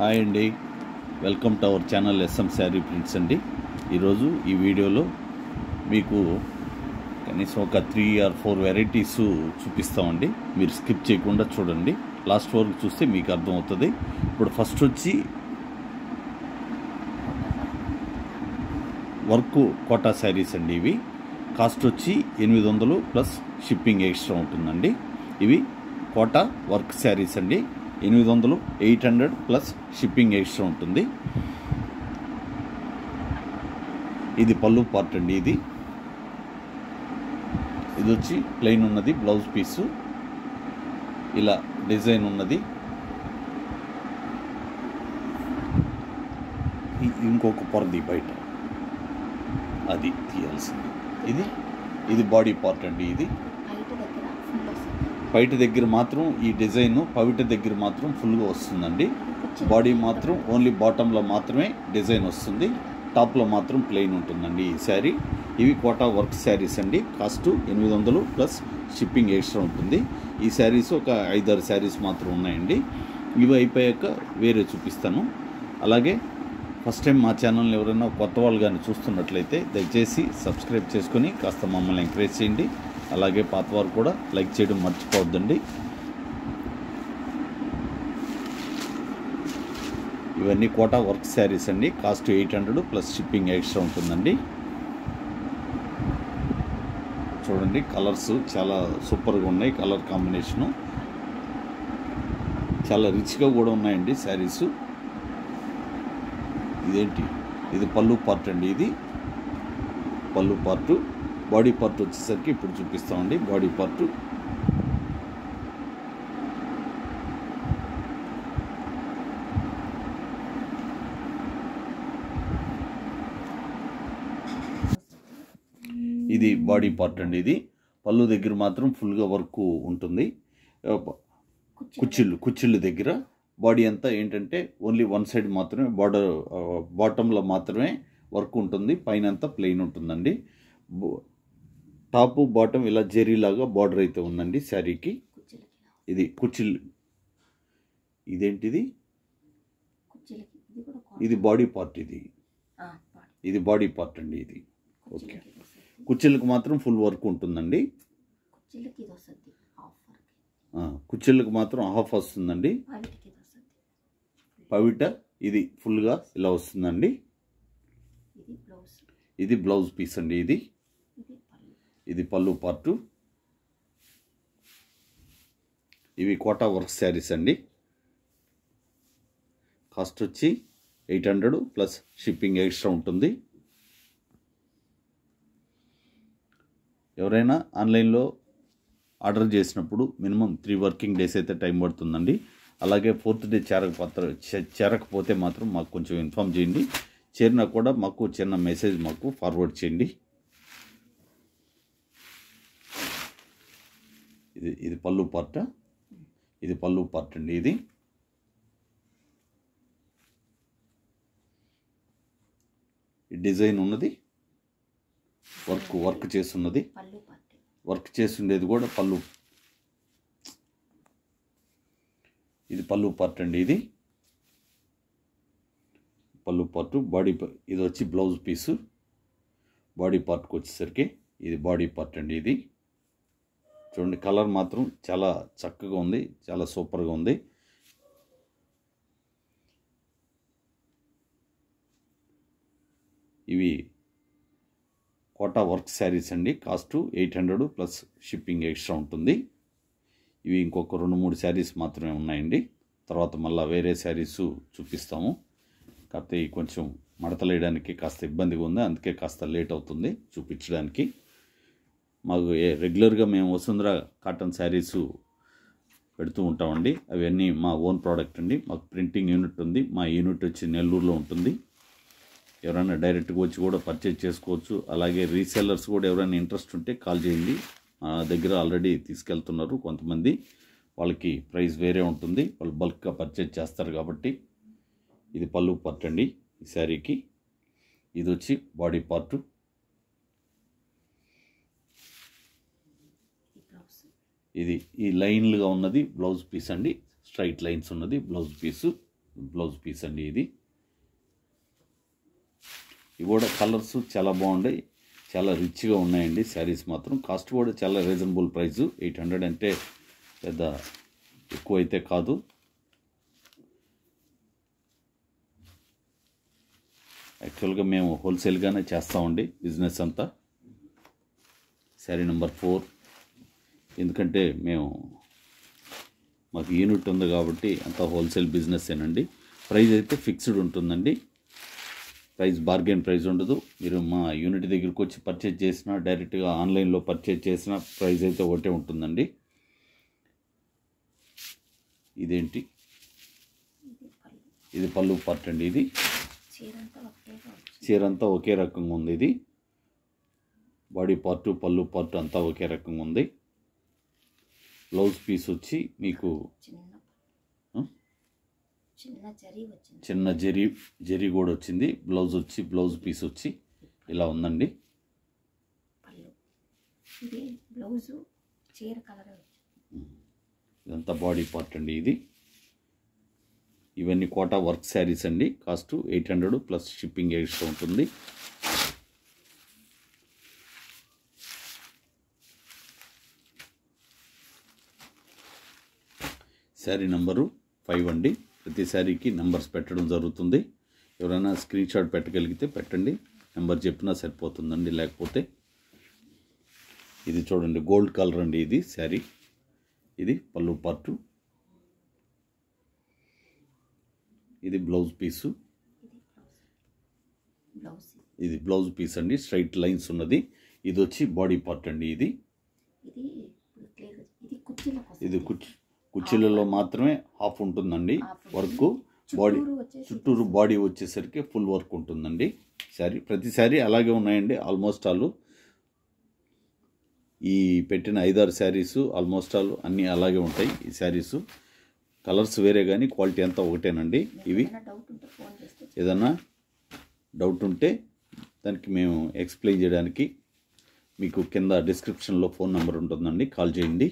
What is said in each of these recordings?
Hi అండి, welcome to our channel SM sari prints అండి. ఈరోజు ఈ వీడియోలో మీకు కనీసం ఒక 3 or 4 వెరైటీస్ చూపిస్తామండి. మీరు స్కిప్ చేయకుండా చూడండి, లాస్ట్ వరకు చూస్తే మీకు అర్థమవుతుంది. ఇప్పుడు ఫస్ట్ వచ్చి వర్క్ కోటా శారీస్ అండి. ఇవి కాస్ట్ వచ్చి 800 ప్లస్ షిప్పింగ్ ఎక్స్ట్రా ఉంటుందండి. ఇవి కోటా వర్క్ శారీస్ అండి. 800, 800 ప్లస్ షిప్పింగ్ ఎక్స్ట్రా ఉంటుంది. ఇది పళ్ళు పార్ట్ అండి. ఇది వచ్చి ప్లెయిన్ ఉన్నది, బ్లౌజ్ పీసు ఇలా డిజైన్ ఉన్నది. ఇంకొక పొరది బయట అది తీయాల్సింది. ఇది బాడీ పార్ట్ అండి. ఇది పైట దగ్గర మాత్రం ఈ డిజైన్, పవిట దగ్గర మాత్రం ఫుల్గా వస్తుందండి. బాడీ మాత్రం ఓన్లీ బాటంలో మాత్రమే డిజైన్ వస్తుంది, టాప్లో మాత్రం ప్లెయిన్ ఉంటుందండి ఈ శారీ. ఇవి కోటా వర్క్ శారీస్ అండి. కాస్ట్ 800 ప్లస్ షిప్పింగ్ ఎక్స్ట్రా ఉంటుంది. ఈ శారీస్ ఒక 5-6 శారీస్ మాత్రం ఉన్నాయండి. ఇవి అయిపోయాక వేరే చూపిస్తాను. అలాగే ఫస్ట్ టైం మా ఛానల్ని ఎవరైనా కొత్త వాళ్ళు కానీ చూస్తున్నట్లయితే దయచేసి సబ్స్క్రైబ్ చేసుకొని కాస్త మమ్మల్ని ఎంకరేజ్ చేయండి. అలాగే పాతవారు కూడా లైక్ చేయడం మర్చిపోవద్దండి. ఇవన్నీ కోటా వర్క్ శారీస్ అండి. కాస్ట్ 800 ప్లస్ షిప్పింగ్ ఎక్స్ట్రా ఉంటుందండి. చూడండి, కలర్స్ చాలా సూపర్గా ఉన్నాయి. కలర్ కాంబినేషను చాలా రిచ్గా కూడా ఉన్నాయండి శారీసు. ఇది పళ్ళు పార్ట్ అండి. ఇది పళ్ళు పార్టు. బాడీ పార్ట్ వచ్చేసరికి ఇప్పుడు చూపిస్తామండి. బాడీ పార్టు ఇది బాడీ పార్ట్ అండి. ఇది పళ్ళు దగ్గర మాత్రం ఫుల్గా వర్క్ ఉంటుంది. కుచ్చిళ్ళు దగ్గర బాడీ అంతా ఏంటంటే ఓన్లీ వన్ సైడ్ మాత్రమే బాటంలో మాత్రమే వర్క్ ఉంటుంది. పైన అంతా ప్లెయిన్ ఉంటుందండి. టాపు బాటం ఇలా జెరీలాగా బార్డర్ అయితే ఉందండి శారీకి. ఇది కుచ్చిళ్ళు. ఇదేంటిది? ఇది బాడీ పార్ట్. ఇది బాడీ పార్ట్ అండి. ఇది ఓకే. కుచ్చిళ్ళకి మాత్రం ఫుల్ వర్క్ ఉంటుందండి. కుచ్చిళ్ళకి మాత్రం హాఫ్ వస్తుందండి. పవిట ఇది ఫుల్గా ఇలా వస్తుందండి. ఇది బ్లౌజ్ పీస్ అండి. ఇది పళ్ళు పార్టు. ఇవి కోటా వర్క్ శారీస్ అండి. కాస్ట్ వచ్చి 800 ప్లస్ షిప్పింగ్ ఎక్స్ట్రా ఉంటుంది. ఎవరైనా ఆన్లైన్లో ఆర్డర్ చేసినప్పుడు మినిమం 3 వర్కింగ్ డేస్ అయితే టైం పడుతుందండి. అలాగే 4th డే చేరకపోతే మాత్రం మాకు కొంచెం ఇన్ఫామ్ చేయండి. చేరినా కూడా మాకు చిన్న మెసేజ్ మాకు ఫార్వర్డ్ చేయండి. ఇది పళ్ళు పార్ట్. ఇది పళ్ళు పార్ట్ అండి. ఇది డిజైన్ ఉన్నది, వర్క్ చేస్తున్నది. వర్క్ చేస్తుండేది కూడా పళ్ళు. ఇది పళ్ళు పార్ట్ అండి. ఇది పళ్ళు పార్ట్. ఇది వచ్చి బ్లౌజ్ పీసు. బాడీ పార్ట్కి వచ్చేసరికి ఇది బాడీ పార్ట్ అండి. ఇది చూడండి, కలర్ మాత్రం చాలా చక్కగా ఉంది, చాలా సూపర్గా ఉంది. ఇవి కోటా వర్క్ శారీస్ అండి. కాస్ట్ 800 ప్లస్ షిప్పింగ్ ఎక్స్ట్రా ఉంటుంది. ఇవి ఇంకొక 2-3 శారీస్ మాత్రమే ఉన్నాయండి. తర్వాత మళ్ళీ వేరే శారీస్ చూపిస్తాము. కాకపోతే కొంచెం మడతలేయడానికి కాస్త ఇబ్బందిగా ఉంది, అందుకే కాస్త లేట్ అవుతుంది చూపించడానికి. మాకు రెగ్యులర్గా మేము వసుంధర కాటన్ శారీస్ పెడుతూ ఉంటామండి. అవన్నీ మా ఓన్ ప్రోడక్ట్ అండి. మాకు ప్రింటింగ్ యూనిట్ ఉంది. మా యూనిట్ వచ్చి నెల్లూరులో ఉంటుంది. ఎవరైనా డైరెక్ట్గా వచ్చి కూడా పర్చేజ్ చేసుకోవచ్చు. అలాగే రీసెల్లర్స్ కూడా ఎవరైనా ఇంట్రెస్ట్ ఉంటే కాల్ చేయండి. మా దగ్గర ఆల్రెడీ తీసుకెళ్తున్నారు కొంతమంది. వాళ్ళకి ప్రైస్ వేరే ఉంటుంది, వాళ్ళు బల్క్గా పర్చేజ్ చేస్తారు కాబట్టి. ఇది పళ్ళు పార్ట్ అండి ఈ శారీకి. ఇది వచ్చి బాడీ పార్టు. ఇది ఈ లైన్లుగా ఉన్నది బ్లౌజ్ పీస్ అండి. స్ట్రైట్ లైన్స్ ఉన్నది బ్లౌజ్ పీసు. బ్లౌజ్ పీస్ అండి ఇది. ఇవి కూడా కలర్స్ చాలా బాగున్నాయి, చాలా రిచ్గా ఉన్నాయండి శారీస్ మాత్రం. కాస్ట్ కూడా చాలా రీజనబుల్ ప్రైస్. 800 అంటే పెద్ద ఎక్కువ అయితే కాదు. యాక్చువల్గా మేము హోల్సేల్గానే చేస్తామండి బిజినెస్ అంతా. శారీ నెంబర్ 4. ఎందుకంటే మాకు యూనిట్ ఉంది కాబట్టి అంతా హోల్సేల్ బిజినెస్ ఏనండి. ప్రైస్ అయితే ఫిక్స్డ్ ఉంటుందండి, ప్రైస్ బార్గెన్ ప్రైస్ ఉండదు. మీరు మా యూనిట్ దగ్గరికి వచ్చి పర్చేజ్ చేసినా, డైరెక్ట్గా ఆన్లైన్లో పర్చేజ్ చేసిన ప్రైస్ అయితే ఒకటే ఉంటుందండి. ఇదేంటి, ఇది పళ్ళు పార్ట్ అండి. ఇది చీర అంతా ఒకే రకంగా ఉంది. ఇది బాడీ పార్టు, పళ్ళు పార్టు అంతా ఒకే రకంగా ఉంది. బ్లౌజ్ పీస్ వచ్చి మీకు చిన్న జరీ కూడా వచ్చింది. బ్లౌజ్ పీస్ వచ్చి ఇలా ఉందండి. ఇదంతా బాడీ పార్ట్ అండి. ఇది ఇవన్నీ కోటా వర్క్ శారీస్ అండి. కాస్ట్ 800 ప్లస్ షిప్పింగ్ ఎక్స్ట్రా ఉంటుంది. శారీ నెంబరు 5 అండి. ప్రతి శారీకి నెంబర్స్ పెట్టడం జరుగుతుంది. ఎవరైనా స్క్రీన్ షాట్ పెట్టగలిగితే పెట్టండి, నెంబర్ చెప్పినా సరిపోతుందండి. లేకపోతే ఇది చూడండి, గోల్డ్ కలర్ అండి ఇది శారీ. ఇది పళ్ళు పార్టు, ఇది బ్లౌజ్ పీసు. ఇది బ్లౌజ్ పీస్ అండి, స్ట్రైట్ లైన్స్ ఉన్నది. ఇది వచ్చి బాడీ పార్ట్ అండి. ఇది కుర్చీలలో మాత్రమే హాఫ్ ఉంటుందండి వర్క్. బాడీ చుట్టూరు బాడీ వచ్చేసరికి ఫుల్ వర్క్ ఉంటుందండి. ప్రతి శారీ అలాగే ఉన్నాయండి. ఆల్మోస్ట్ ఆల్ ఈ పెట్టిన 5-6 శారీస్ ఆల్మోస్ట్ ఆల్ అన్నీ అలాగే ఉంటాయి. ఈ శారీస్ కలర్స్ వేరే కానీ క్వాలిటీ అంతా ఒకటేనండి. ఇవి ఏదన్నా డౌట్ ఉంటే దానికి మేము ఎక్స్ప్లెయిన్ చేయడానికి మీకు కింద డిస్క్రిప్షన్లో ఫోన్ నెంబర్ ఉంటుందండి, కాల్ చేయండి.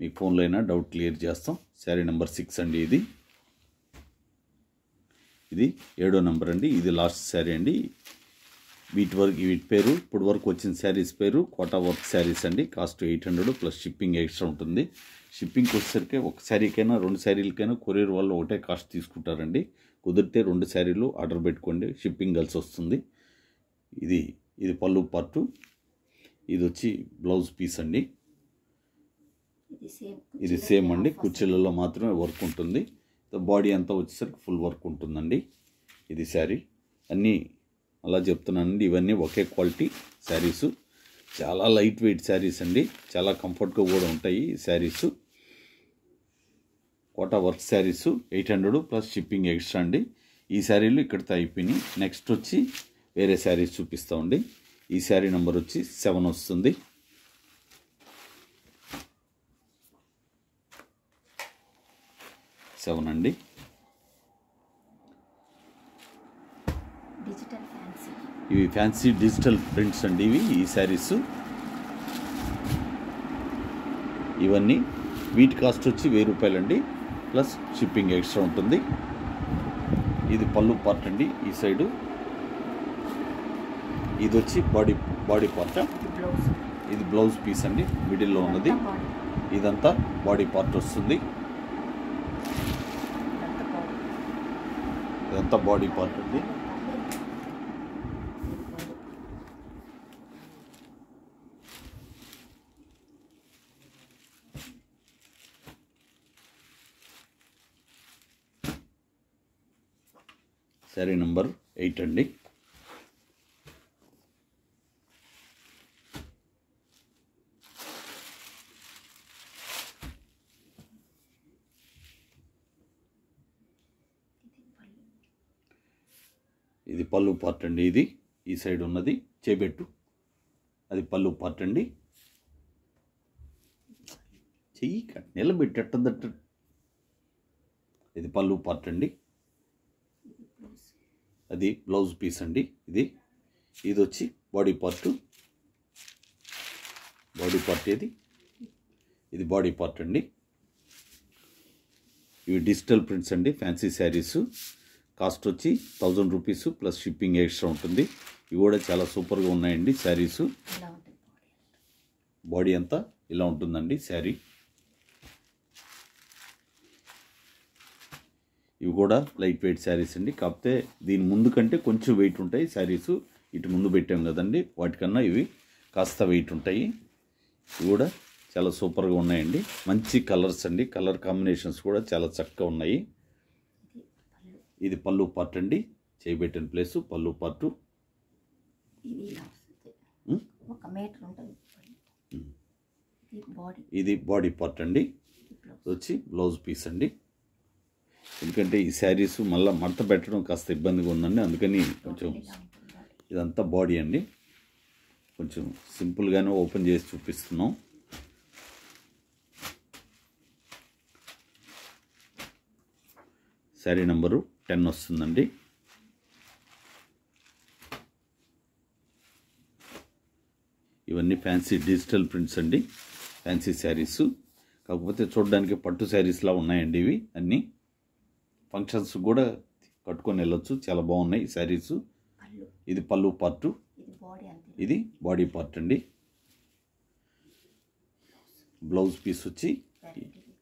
మీకు ఫోన్లో అయినా డౌట్ క్లియర్ చేస్తాం. శారీ నెంబర్ 6 అండి. ఇది 7వ నెంబర్ అండి. ఇది లాస్ట్ శారీ అండి. వీటి పేరు ఇప్పుడు వరకు వచ్చిన శారీస్ పేరు కోటా వర్క్ శారీస్ అండి. కాస్ట్ 800 ప్లస్ షిప్పింగ్ ఎక్స్ట్రా ఉంటుంది. షిప్పింగ్కి వచ్చేసరికి ఒక శారీకైనా 2 శారీలకైనా కొరియర్ వాళ్ళు ఒకటే కాస్ట్ తీసుకుంటారండి. కుదిరితే 2 శారీలు ఆర్డర్ పెట్టుకోండి, షిప్పింగ్ కలిసి వస్తుంది. ఇది పళ్ళు పార్టు. ఇది వచ్చి బ్లౌజ్ పీస్ అండి. ఇది సేమ్ అండి, కుర్చీలలో మాత్రమే వర్క్ ఉంటుంది. బాడీ అంతా వచ్చేసరికి ఫుల్ వర్క్ ఉంటుందండి. ఇది శారీ. అన్నీ అలా చెప్తున్నానండి, ఇవన్నీ ఒకే క్వాలిటీ శారీసు. చాలా లైట్ వెయిట్ శారీస్ అండి, చాలా కంఫర్ట్గా కూడా ఉంటాయి ఈ saris. Kota work saris 800 plus shipping extra అండి. ఈ శారీలు ఇక్కడితో అయిపోయినాయి. నెక్స్ట్ వచ్చి వేరే శారీస్ చూపిస్తామండి. ఈ శారీ నెంబర్ వచ్చి 7 వస్తుంది. అండి. ఇవి ఫ్యాన్సీ డిజిటల్ ప్రింట్స్ అండి. ఈ శారీస్ ఇవన్నీ వీటి కాస్ట్ వచ్చి 1000 రూపాయలండి, ప్లస్ షిప్పింగ్ ఎక్స్ట్రా ఉంటుంది. ఇది పళ్ళు పార్ట్ అండి. ఈ సైడు ఇది వచ్చి బాడీ పార్ట్. ఇది బ్లౌజ్ పీస్ అండి, మిడిల్లో ఉన్నది. ఇదంతా బాడీ పార్ట్ వస్తుంది. ఇదంతా బాడీ పార్ట్ అండి. శారీ నెంబర్ 8 అండి. ఇది పళ్ళు పార్ట్ అండి. ఇది ఈ సైడ్ ఉన్నది చేబెట్టు, అది పళ్ళు పార్ట్ అండి. చెయ్యి నిలబెట్టేటదట్ట. ఇది పళ్ళు పార్ట్ అండి. అది బ్లౌజ్ పీస్ అండి. ఇది వచ్చి బాడీ పార్ట్. ఇది బాడీ పార్ట్ అండి. ఇవి డిజిటల్ ప్రింట్స్ అండి, ఫ్యాన్సీ శారీస్. కాస్ట్ వచ్చి 1000 రూపీస్ ప్లస్ షిప్పింగ్ ఎక్స్ట్రా ఉంటుంది. ఇవి కూడా చాలా సూపర్గా ఉన్నాయండి శారీస్. బాడీ అంతా ఇలా ఉంటుందండి శారీ. ఇవి కూడా లైట్ వెయిట్ శారీస్ అండి, కాకపోతే దీని ముందు కంటే కొంచెం వెయిట్ ఉంటాయి శారీస్. ఇటు ముందు పెట్టాం కదండి, వాటికన్నా ఇవి కాస్త వెయిట్ ఉంటాయి. ఇవి కూడా చాలా సూపర్గా ఉన్నాయండి, మంచి కలర్స్ అండి. కలర్ కాంబినేషన్స్ కూడా చాలా చక్కగా ఉన్నాయి. ఇది పళ్ళు పార్ట్ అండి, చేయబెట్టిన ప్లేస్ పళ్ళు పార్టు. ఇది బాడీ పార్ట్ అండి, వచ్చి బ్లౌజ్ పీస్ అండి. ఎందుకంటే ఈ శారీస్ మళ్ళీ మడత పెట్టడం కాస్త ఇబ్బందిగా ఉందండి, అందుకని కొంచెం ఇదంతా బాడీ అండి. కొంచెం సింపుల్గానే ఓపెన్ చేసి చూపిస్తున్నాం. శారీ నెంబరు 10 వస్తుందండి. ఇవన్నీ ఫ్యాన్సీ డిజిటల్ ప్రింట్స్ అండి, ఫ్యాన్సీ శారీస్. కాకపోతే చూడడానికి పట్టు శారీస్లా ఉన్నాయండి ఇవి అన్నీ. ఫంక్షన్స్ కూడా కట్టుకొని వెళ్ళొచ్చు, చాలా బాగున్నాయి శారీస్. ఇది పళ్ళు పార్టు, ఇది బాడీ పార్ట్ అండి. బ్లౌజ్ పీస్ వచ్చి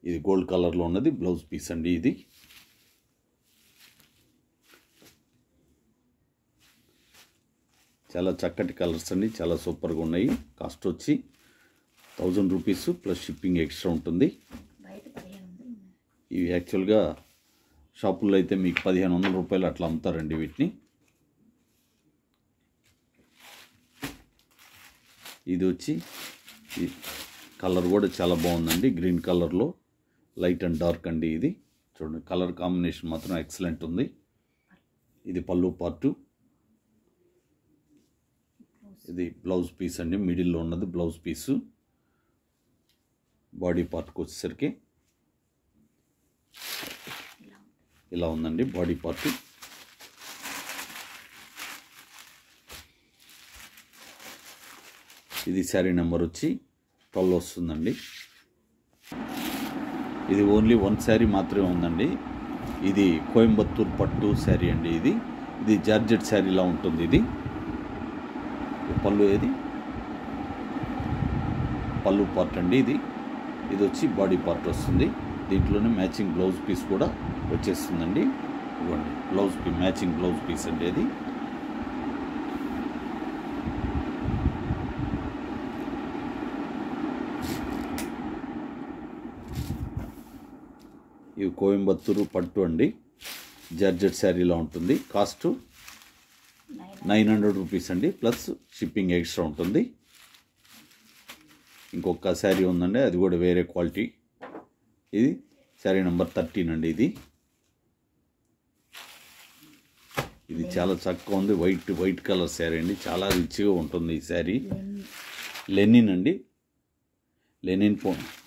ఇది గోల్డ్ కలర్లో ఉన్నది బ్లౌజ్ పీస్ అండి. ఇది చాలా చక్కటి కలర్స్ అండి, చాలా సూపర్గా ఉన్నాయి. కాస్ట్ వచ్చి 1000 రూపీస్ ప్లస్ షిప్పింగ్ ఎక్స్ట్రా ఉంటుంది. ఇవి యాక్చువల్గా షాపుల్లో అయితే మీకు 1500 రూపాయలు అట్లా అమ్ముతారండి వీటిని. ఇది వచ్చి ఈ కలర్ కూడా చాలా బాగుందండి, గ్రీన్ కలర్లో లైట్ అండ్ డార్క్ అండి. ఇది చూడండి, కలర్ కాంబినేషన్ మాత్రం ఎక్సలెంట్ ఉంది. ఇది పళ్ళు పార్టు, ఇది బ్లౌజ్ పీస్ అండి, మిడిల్లో ఉన్నది బ్లౌజ్ పీసు. బాడీ పార్ట్కి వచ్చేసరికి ఇలా ఉందండి బాడీ పార్ట్. ఇది శారీ నెంబర్ వచ్చి 12 వస్తుందండి. ఇది ఓన్లీ 1 శారీ మాత్రమే ఉందండి. ఇది కోయంబత్తూర్ పట్టు శారీ అండి. ఇది జార్జెట్ శారీలా ఉంటుంది. ఇది పళ్ళు, ఏది పళ్ళు పార్ట్ అండి. ఇది వచ్చి బాడీ పార్ట్ వస్తుంది. దీంట్లోనే మ్యాచింగ్ బ్లౌజ్ పీస్ కూడా వచ్చేస్తుందండి. ఇవ్వండి blouse piece, matching blouse piece అండి. అది ఇవి కోయంబత్తూరు పట్టు అండి, జార్జెట్ శారీలా ఉంటుంది. కాస్ట్ 900 రూపీస్ అండి, ప్లస్ షిప్పింగ్ ఎక్స్ట్రా ఉంటుంది. ఇంకొక శారీ ఉందండి, అది కూడా వేరే క్వాలిటీ. ఇది శారీ నెంబర్ 13 అండి. ఇది చాలా చక్కగా ఉంది, వైట్ కలర్ శారీ అండి, చాలా రిచ్గా ఉంటుంది ఈ శారీ. లెనిన్ అండి,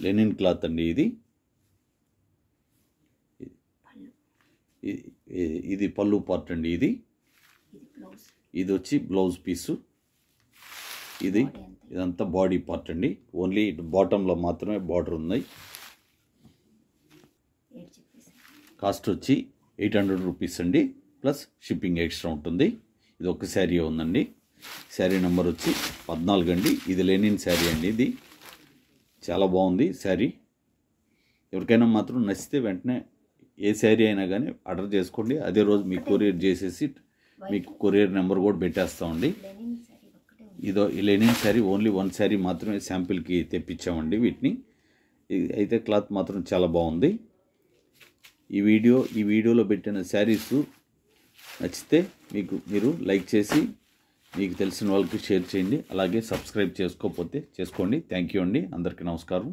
లెనిన్ క్లాత్ అండి. ఇది పళ్ళు పార్ట్ అండి. ఇది వచ్చి బ్లౌజ్ పీసు. ఇదంతా బాడీ పార్ట్ అండి, ఓన్లీ బాటంలో మాత్రమే బార్డర్ ఉన్నాయి. కాస్ట్ వచ్చి 800 రూపీస్ అండి, ప్లస్ షిప్పింగ్ ఎక్స్ట్రా ఉంటుంది. ఇది ఒక శారీ ఉందండి. శారీ నెంబర్ వచ్చి 14 అండి. ఇది లెనిన్ శారీ అండి. ఇది చాలా బాగుంది శారీ. ఎవరికైనా మాత్రం నచ్చితే వెంటనే ఏ శారీ అయినా కానీ ఆర్డర్ చేసుకోండి, అదే రోజు మీకు కొరియర్ చేసేసి మీకు కొరియర్ నెంబర్ కూడా పెట్టేస్తామండి. ఈ లెనిన్ శారీ ఓన్లీ 1 శారీ మాత్రమే శాంపిల్కి తెప్పించామండి వీటిని. అయితే క్లాత్ మాత్రం చాలా బాగుంది. ఈ వీడియోలో పెట్టిన శారీస్ నచ్చితే మీరు లైక్ చేసి మీకు తెలిసిన వాళ్ళకి షేర్ చేయండి. అలాగే సబ్స్క్రైబ్ చేసుకోకపోతే చేసుకోండి. థ్యాంక్ యూ అండి. అందరికీ నమస్కారం.